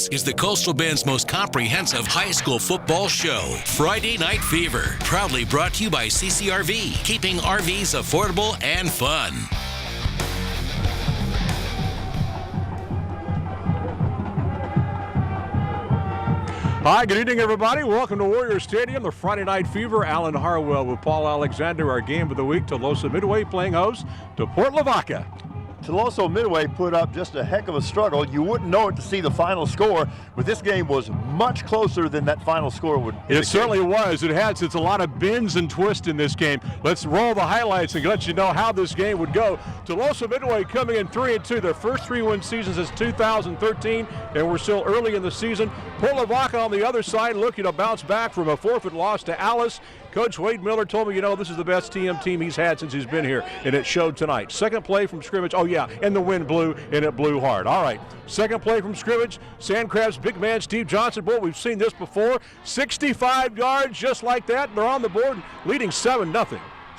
This is the Coastal Bend's most comprehensive high school football show, Friday Night Fever, proudly brought to you by CCRV, keeping RVs affordable and fun. Hi, good evening, everybody. Welcome to Warrior Stadium, the Friday Night Fever. Alan Harwell with Paul Alexander, our game of the week. Tulosa Midway playing host to Port Lavaca. Tulosa Midway put up just a heck of a struggle. You wouldn't know it to see the final score, but this game was much closer than that final score would indicate. It certainly was. It has. It's a lot of bends and twists in this game. Let's roll the highlights and let you know how this game would go. Tulosa Midway coming in 3-2. Their first 3-win season since 2013, and we're still early in the season. Port Lavaca on the other side looking to bounce back from a forfeit loss to Alice. Coach Wade Miller told me, this is the best TM team he's had since he's been here, and it showed tonight. Second play from scrimmage. Oh, yeah, and the wind blew, and it blew hard. All right, second play from scrimmage. Sandcrab's big man, Steve Johnson. Boy, we've seen this before. 65 yards just like that. They're on the board, leading 7-0.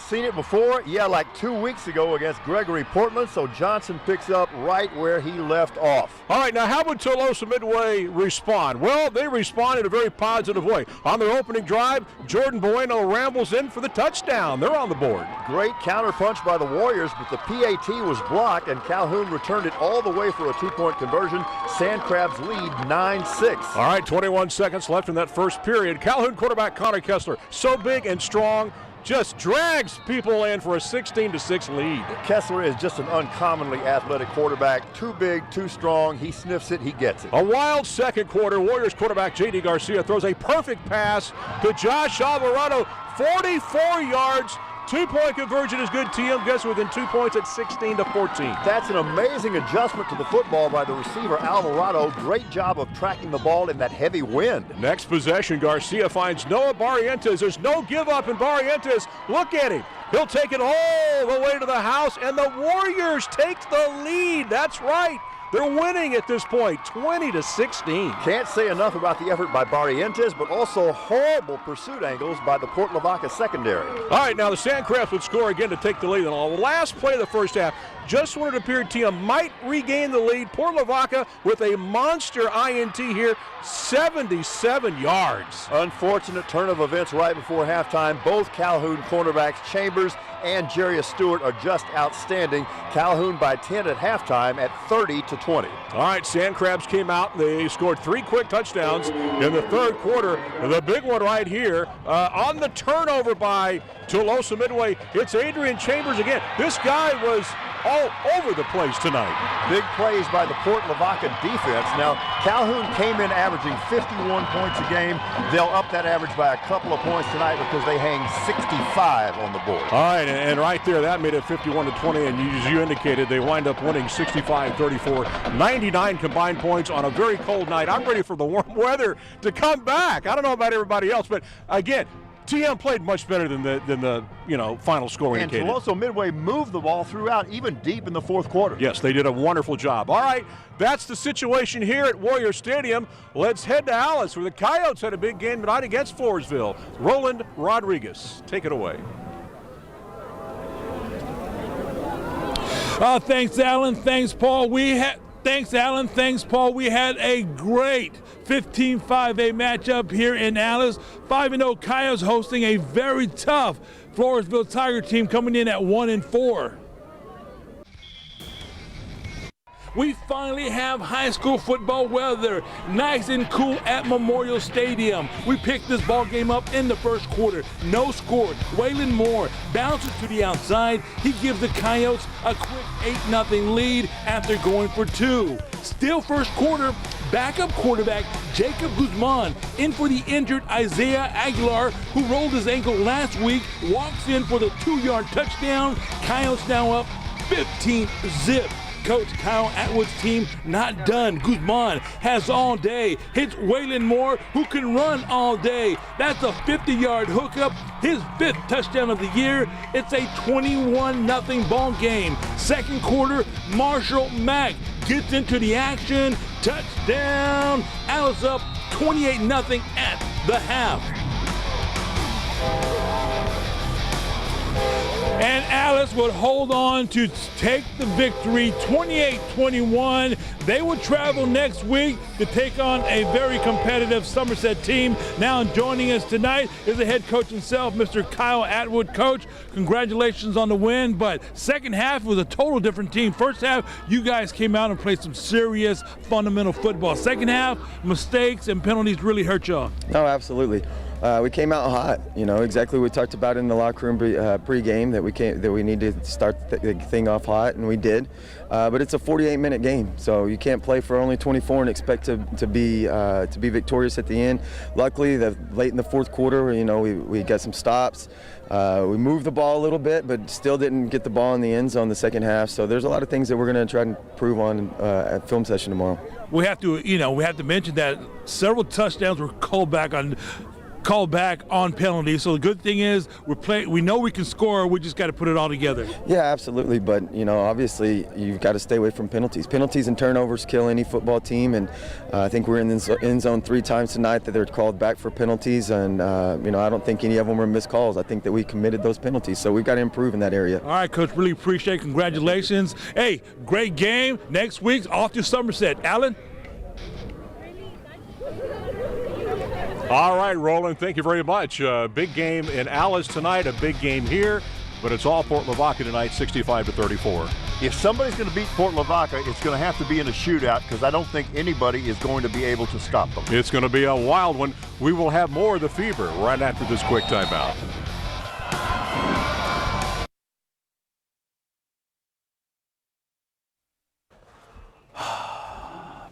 Seen it before, like 2 weeks ago against Gregory Portland, so Johnson picks up right where he left off. All right, now how would Tulosa Midway respond? Well, they respond in a very positive way. On their opening drive, Jordan Bueno rambles in for the touchdown. They're on the board. Great counter punch by the Warriors, but the PAT was blocked, and Calhoun returned it all the way for a two-point conversion. Sandcrabs lead 9-6. All right, 21 seconds left in that first period. Calhoun quarterback Connor Kessler, so big and strong, just drags people in for a 16-6 lead. Kessler is just an uncommonly athletic quarterback. Too big, too strong. He sniffs it, he gets it. A wild second quarter. Warriors quarterback J.D. Garcia throws a perfect pass to Josh Alvarado. 44 yards. Two-point conversion is good. TM gets within 2 points at 16-14. That's an amazing adjustment to the football by the receiver, Alvarado. Great job of tracking the ball in that heavy wind. Next possession, Garcia finds Noah Barrientos. There's no give up in Barrientos. Look at him. He'll take it all the way to the house, and the Warriors take the lead. That's right. They're winning at this point, 20-16. Can't say enough about the effort by Barrientos, but also horrible pursuit angles by the Port Lavaca secondary. All right, now the Sandcrabs would score again to take the lead. On the last play of the first half, just when it appeared TM might regain the lead, Port Lavaca with a monster INT here, 77 yards. Unfortunate turn of events right before halftime. Both Calhoun cornerbacks, Chambers and Jarius Stewart, are just outstanding. Calhoun by 10 at halftime at 30-20. All right, Sandcrabs came out. They scored 3 quick touchdowns in the third quarter. The big one right here on the turnover by Tulosa Midway. It's Adrian Chambers again. This guy was all over the place tonight. Big plays by the Port Lavaca defense. Now, Calhoun came in averaging 51 points a game. They'll up that average by a couple of points tonight because they hang 65 on the board. All right, and right there, that made it 51-20, and as you indicated, they wind up winning 65-34, 99 combined points on a very cold night. I'm ready for the warm weather to come back. I don't know about everybody else, but again, TM played much better than the final score indicated. And Tulosa Midway moved the ball throughout, even deep in the fourth quarter. Yes, they did a wonderful job. All right, that's the situation here at Warrior Stadium. Let's head to Alice, where the Coyotes had a big game tonight against Floresville. Roland Rodriguez, take it away. Thanks, Alan. Thanks, Paul. Thanks, Alan. Thanks, Paul. We had a great 15-5A matchup here in Alice. 5-0 Coyotes hosting a very tough Floresville Tiger team coming in at 1-4. We finally have high school football weather, nice and cool at Memorial Stadium. We picked this ball game up in the first quarter. No score. Waylon Moore bounces to the outside. He gives the Coyotes a quick 8-0 lead after going for 2. Still first quarter, backup quarterback Jacob Guzman in for the injured Isaiah Aguilar, who rolled his ankle last week, walks in for the 2-yard touchdown. Coyotes now up 15-0. Coach Kyle Atwood's team not done. Guzman has all day. Hits Waylon Moore, who can run all day. That's a 50-yard hookup, his 5th touchdown of the year. It's a 21-0 ball game. Second quarter, Marshall Mack gets into the action. Touchdown. Alice up 28-0 at the half. And Alice would hold on to take the victory 28-21. They will travel next week to take on a very competitive Somerset team. Now joining us tonight is the head coach himself, Mr. Kyle Atwood. Coach, congratulations on the win, but second half was a total different team. First half, you guys came out and played some serious fundamental football. Second half, mistakes and penalties really hurt y'all. No, absolutely. We came out hot, exactly what we talked about in the locker room pre-game, that we need to start the thing off hot, and we did. But it's a 48-minute game, so you can't play for only 24 and expect to be victorious at the end. Luckily, late in the fourth quarter, we got some stops. We moved the ball a little bit, but still didn't get the ball in the end zone the second half. So there's a lot of things that we're going to try and improve on at film session tomorrow. We have to mention that several touchdowns were called back on penalties. So the good thing is we know we can score. We just got to put it all together. Yeah, absolutely. But obviously you've got to stay away from penalties. Penalties and turnovers kill any football team. And I think we're in the end zone 3 times tonight that they're called back for penalties. And I don't think any of them were missed calls. I think that we committed those penalties. So we've got to improve in that area. All right, Coach. Really appreciate it. Congratulations. Hey, great game. Next week's off to Somerset. Alan? All right, Roland, thank you very much. Big game in Alice tonight, a big game here, but it's all Port Lavaca tonight, 65-34. If somebody's going to beat Port Lavaca, it's going to have to be in a shootout, because I don't think anybody is going to be able to stop them. It's going to be a wild one. We will have more of the Fever right after this quick timeout.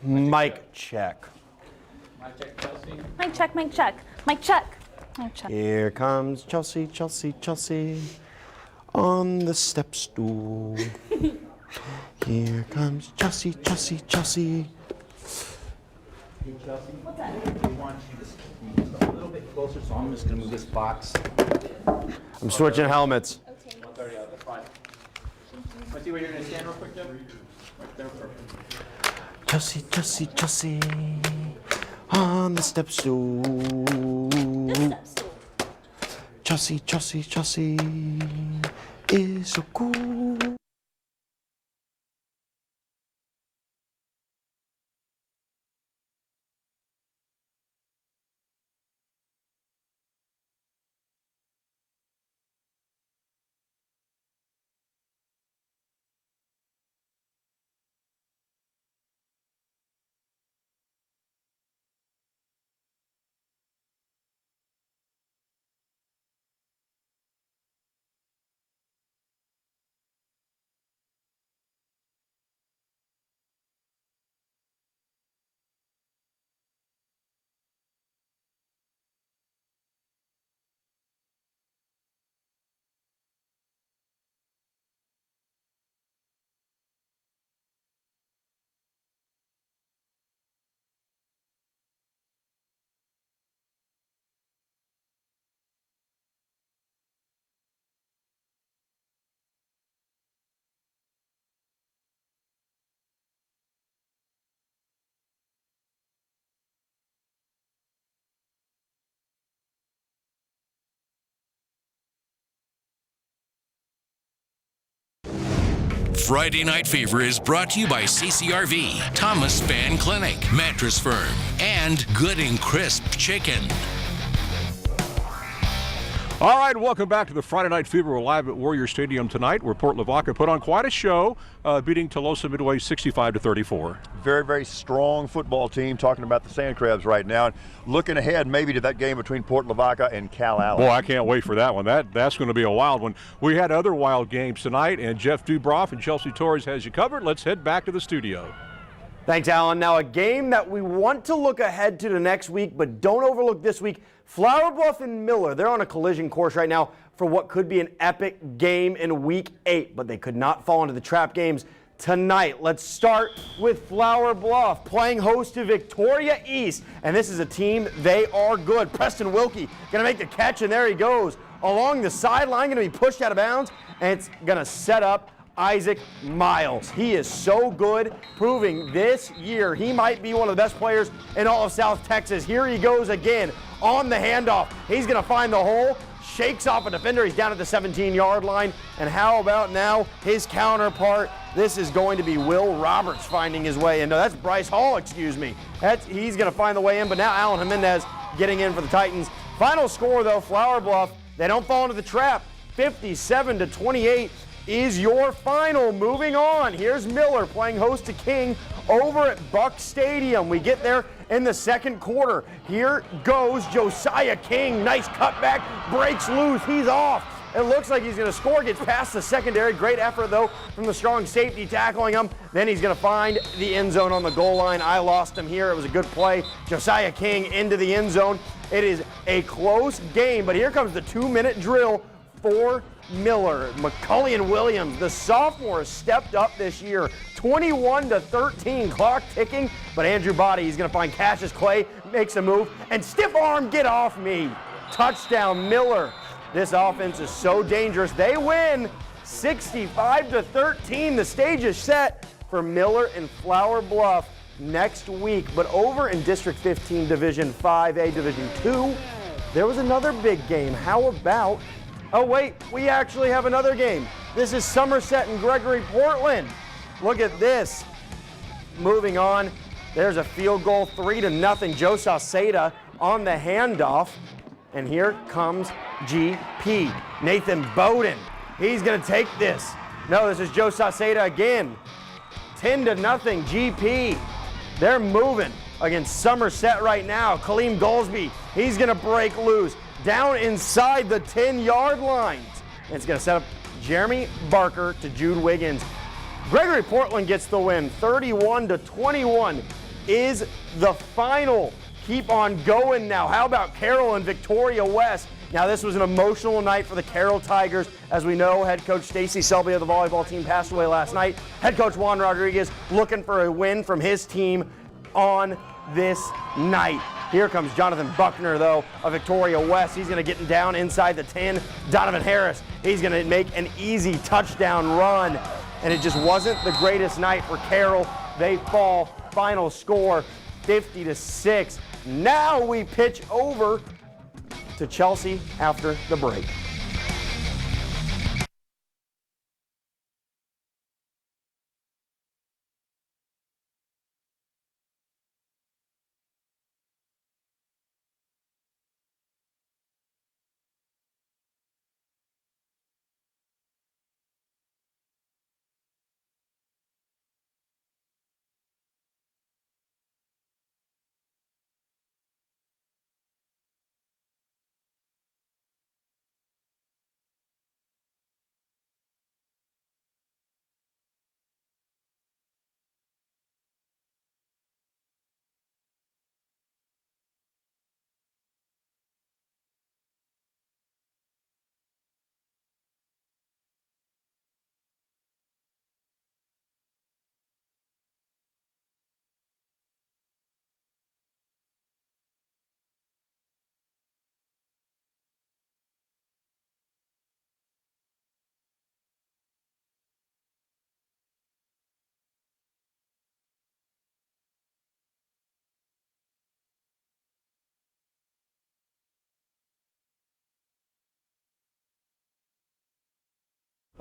Mic check. Mic check, mic check, mic check, mic check. Here comes Chelsea, Chelsea, Chelsea on the step stool. Here comes Chelsea, Chelsea, Chelsea. Hey Chelsea, I want you to move a little bit closer, so I'm just going to move this box. I'm switching helmets. Okay. 130 out, that's fine. Want to see where you're going to stand real quick, Jeff? Right there, perfect. Chelsea, Chelsea, Chelsea on the step stool. Chelsea, Chelsea, Chelsea is so cool. Friday Night Fever is brought to you by CCRV, Thomas Span Clinic, Mattress Firm, and Good and Crisp Chicken. All right, welcome back to the Friday Night Fever. We're live at Warrior Stadium tonight, where Port Lavaca put on quite a show, beating Tolosa Midway 65-34. Very, very strong football team, talking about the Sand Crabs right now. And looking ahead maybe to that game between Port Lavaca and Cal Allen. Boy, I can't wait for that one. That's going to be a wild one. We had other wild games tonight, and Jeff Dubroff and Chelsea Torres has you covered. Let's head back to the studio. Thanks, Alan. Now, a game that we want to look ahead to the next week, but don't overlook this week. Flower Bluff and Miller, they're on a collision course right now for what could be an epic game in Week 8, but they could not fall into the trap games tonight. Let's start with Flower Bluff playing host to Victoria East, and this is a team, they are good. Preston Wilkie going to make the catch, and there he goes along the sideline, going to be pushed out of bounds, and it's going to set up Isaac Miles. He is so good, proving this year he might be one of the best players in all of South Texas. Here he goes again on the handoff. He's going to find the hole, shakes off a defender. He's down at the 17-yard line. And how about now his counterpart, This is going to be Will Roberts finding his way in. No, that's Bryce Hall, excuse me. He's going to find the way in, but now Alan Jimenez getting in for the Titans. Final score, though, Flower Bluff, they don't fall into the trap. 57-28 is your final. Moving on, here's Miller playing host to King over at Buck Stadium. We get there in the second quarter. Here goes Josiah King. Nice cutback, breaks loose, he's off. It looks like he's going to score, gets past the secondary. Great effort, though, from the strong safety tackling him. Then he's going to find the end zone on the goal line. I lost him here. It was a good play. Josiah King into the end zone. It is a close game, but here comes the 2-minute drill for Miller. McCully and Williams, the sophomore, stepped up this year. 21-13, clock ticking, but Andrew Body, he's going to find Cassius Clay, makes a move, and stiff arm, get off me. Touchdown, Miller. This offense is so dangerous. They win 65-13. The stage is set for Miller and Flower Bluff next week. But over in District 15, Division 5A, Division 2, there was another big game. How about, oh wait, we actually have another game. This is Somerset and Gregory Portland. Look at this. Moving on, there's a field goal, 3-0. Joe Sauceda on the handoff. And here comes GP, Nathan Bowden. He's going to take this. No, this is Joe Sauceda again. 10-0 GP. They're moving against Somerset right now. Kaleem Goldsby, he's going to break loose down inside the 10-yard lines. And it's going to set up Jeremy Barker to Jude Wiggins. Gregory Portland gets the win. 31-21 is the final. Keep on going now. How about Carroll and Victoria West? Now, this was an emotional night for the Carroll Tigers. As we know, head coach Stacy Selby of the volleyball team passed away last night. Head coach Juan Rodriguez looking for a win from his team on this night. Here comes Jonathan Buckner, though, of Victoria West. He's going to get down inside the 10. Donovan Harris, he's going to make an easy touchdown run. And it just wasn't the greatest night for Carroll. They fall. Final score, 50-6. Now we pitch over to Chelsea after the break.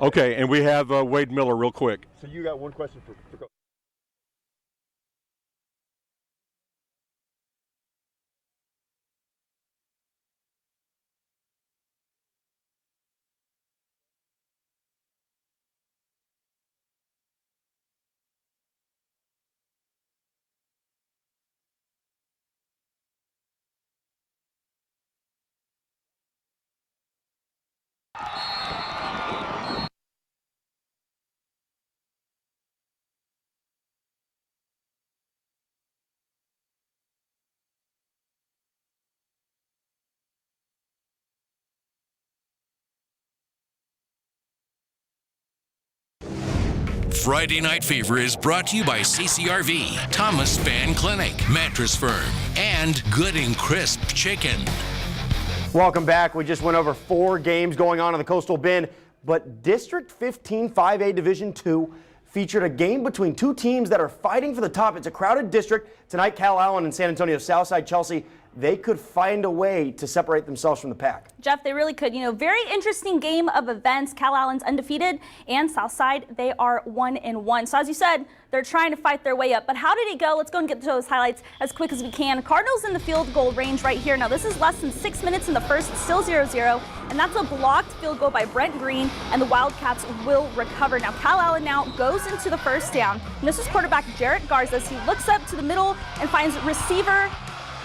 Okay, and we have Wade Miller real quick. So you got one question for Coach. Friday Night Fever is brought to you by CCRV, Thomas Fan Clinic, Mattress Firm, and Good and Crisp Chicken. Welcome back. We just went over 4 games going on in the Coastal Bend, but District 15 5A Division 2 featured a game between 2 teams that are fighting for the top. It's a crowded district. Tonight, Cal Allen and San Antonio Southside Chelsea, they could find a way to separate themselves from the pack. Jeff, they really could. Very interesting game of events. Cal Allen's undefeated, and Southside, they are 1-1. So as you said, they're trying to fight their way up. But how did it go? Let's go and get to those highlights as quick as we can. Cardinals in the field goal range right here. Now this is less than 6 minutes in the first, still 0-0. And that's a blocked field goal by Brent Green, and the Wildcats will recover. Now Cal Allen now goes into the first down. And this is quarterback Jarrett Garza. He looks up to the middle and finds receiver.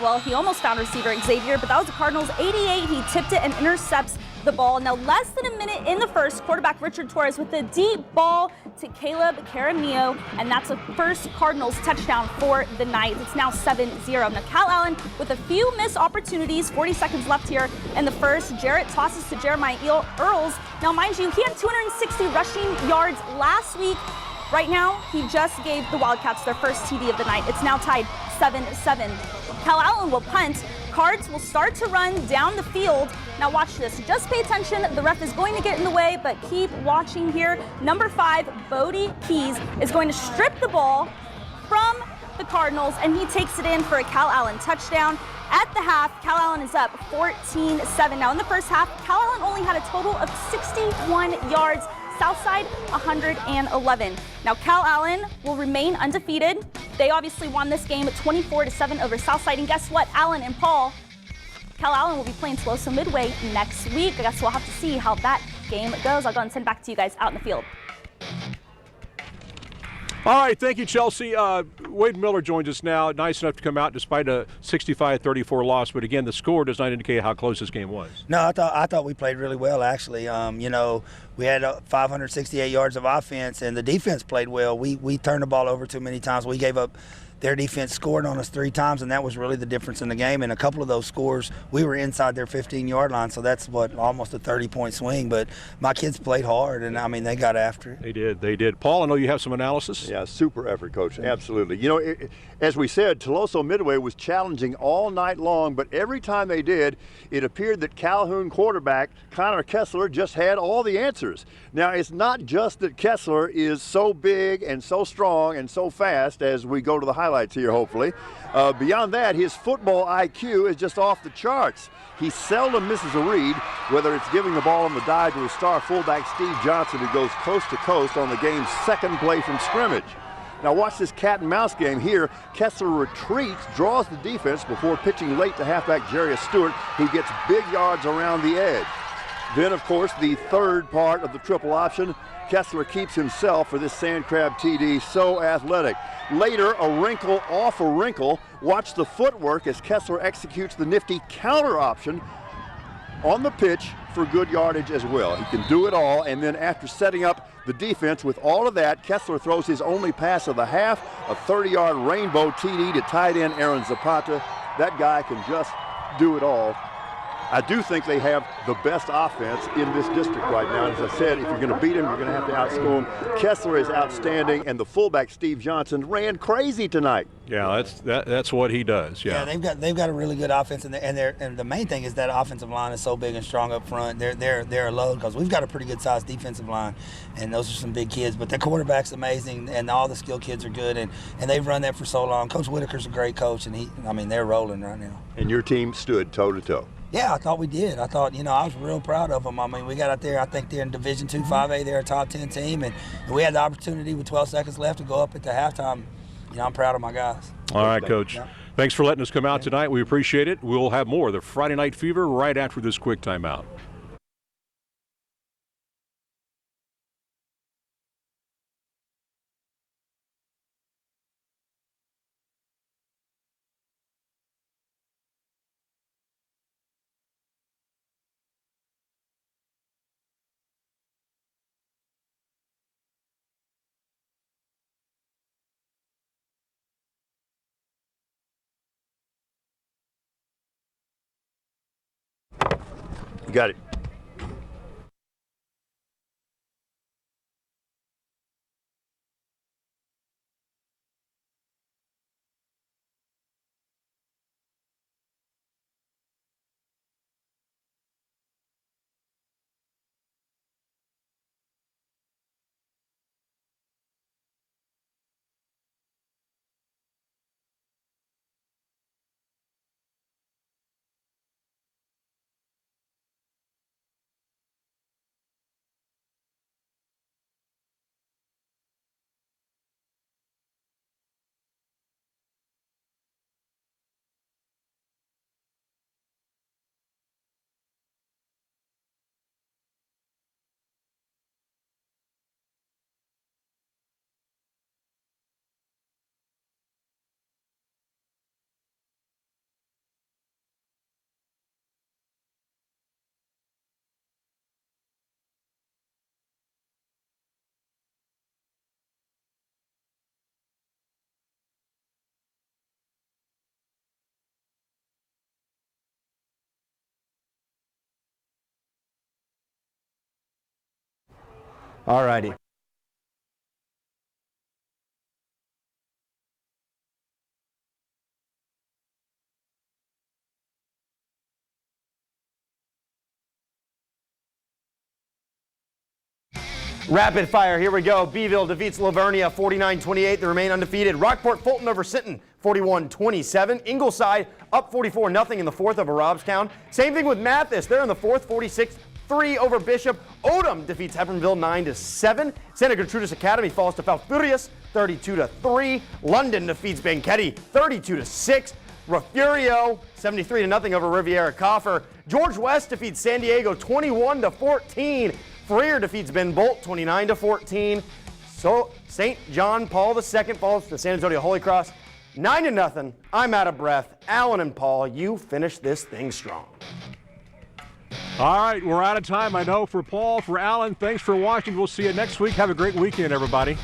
Well, he almost found receiver Xavier, but that was the Cardinals 88. He tipped it and intercepts the ball. Now, less than a minute in the first, quarterback Richard Torres with a deep ball to Caleb Caramillo, and that's a first Cardinals touchdown for the night. It's now 7-0. Now, Cal Allen with a few missed opportunities, 40 seconds left here in the first. Jarrett tosses to Jeremiah Earls. Now, mind you, he had 260 rushing yards last week. Right now, he just gave the Wildcats their first TD of the night. It's now tied 7-7. Cal Allen will punt. Cards will start to run down the field. Now watch this. Just pay attention. The ref is going to get in the way, but keep watching here. Number 5, Bodie Keys, is going to strip the ball from the Cardinals, and he takes it in for a Cal Allen touchdown. At the half, Cal Allen is up 14-7. Now in the first half, Cal Allen only had a total of 61 yards. Southside 111. Now Cal Allen will remain undefeated. They obviously won this game at 24-7 over Southside. And guess what? Allen and Paul, Cal Allen will be playing Tuloso Midway next week. I guess we'll have to see how that game goes. I'll go and send back to you guys out in the field. All right, thank you, Chelsea. Wade Miller joins us now. Nice enough to come out despite a 65-34 loss. But again, the score does not indicate how close this game was. No, I thought we played really well, actually. We had 568 yards of offense, and the defense played well. We turned the ball over too many times. We gave up. Their defense scored on us 3 times, and that was really the difference in the game. And a couple of those scores, we were inside their 15-yard line, so that's almost a 30-point swing. But my kids played hard, and they got after it. They did. Paul, I know you have some analysis. Yeah, super effort, Coach. Absolutely. As we said, Tuloso Midway was challenging all night long, but every time they did, it appeared that Calhoun quarterback Connor Kessler just had all the answers. Now, it's not just that Kessler is so big and so strong and so fast as we go to the highlights here, hopefully. Beyond that, his football IQ is just off the charts. He seldom misses a read, whether it's giving the ball on the dive to his star fullback Steve Johnson, who goes coast to coast on the game's second play from scrimmage. Now watch this cat and mouse game here. Kessler retreats, draws the defense before pitching late to halfback Jarius Stewart, who gets big yards around the edge. Then, of course, the third part of the triple option. Kessler keeps himself for this sand crab TD, so athletic. Later, a wrinkle off a wrinkle. Watch the footwork as Kessler executes the nifty counter option on the pitch for good yardage as well. He can do it all, and then after setting up the defense with all of that, Kessler throws his only pass of the half, a 30-yard rainbow TD to tight end Aaron Zapata. That guy can just do it all. I do think they have the best offense in this district right now. As I said, if you're going to beat them, you're going to have to outscore them. Kessler is outstanding, and the fullback Steve Johnson ran crazy tonight. Yeah, that's what he does. Yeah, they've got a really good offense, and the main thing is that offensive line is so big and strong up front. They're a load because we've got a pretty good sized defensive line, and those are some big kids. But their quarterback's amazing, and all the skill kids are good, and they've run that for so long. Coach Whitaker's a great coach, and they're rolling right now. And your team stood toe to toe. Yeah, I thought we did. I thought, I was real proud of them. We got out there, I think they're in Division II 5A. They're a top 10 team, and we had the opportunity with 12 seconds left to go up at the halftime. I'm proud of my guys. All right, Coach. Yeah. Thanks for letting us come out tonight. We appreciate it. We'll have more of the Friday Night Fever right after this quick timeout. Got it. All righty. Rapid fire, here we go. Beeville defeats Lavernia 49-28. They remain undefeated. Rockport Fulton over Sinton 41-27. Ingleside up 44-0 in the fourth over Robstown. Same thing with Mathis. They're in the fourth, 46-3 over Bishop. Odom defeats Hebronville 9-7. Santa Gertrudis Academy falls to Falfurrias 32-3. London defeats Banquetti 32-6. Refugio 73-0 over Riviera Coffer. George West defeats San Diego 21-14. Freer defeats Ben Bolt 29-14. So St. John Paul II falls to San Antonio Holy Cross 9-0. I'm out of breath. Alan and Paul, you finish this thing strong. All right, we're out of time, I know, for Paul, for Alan. Thanks for watching. We'll see you next week. Have a great weekend, everybody.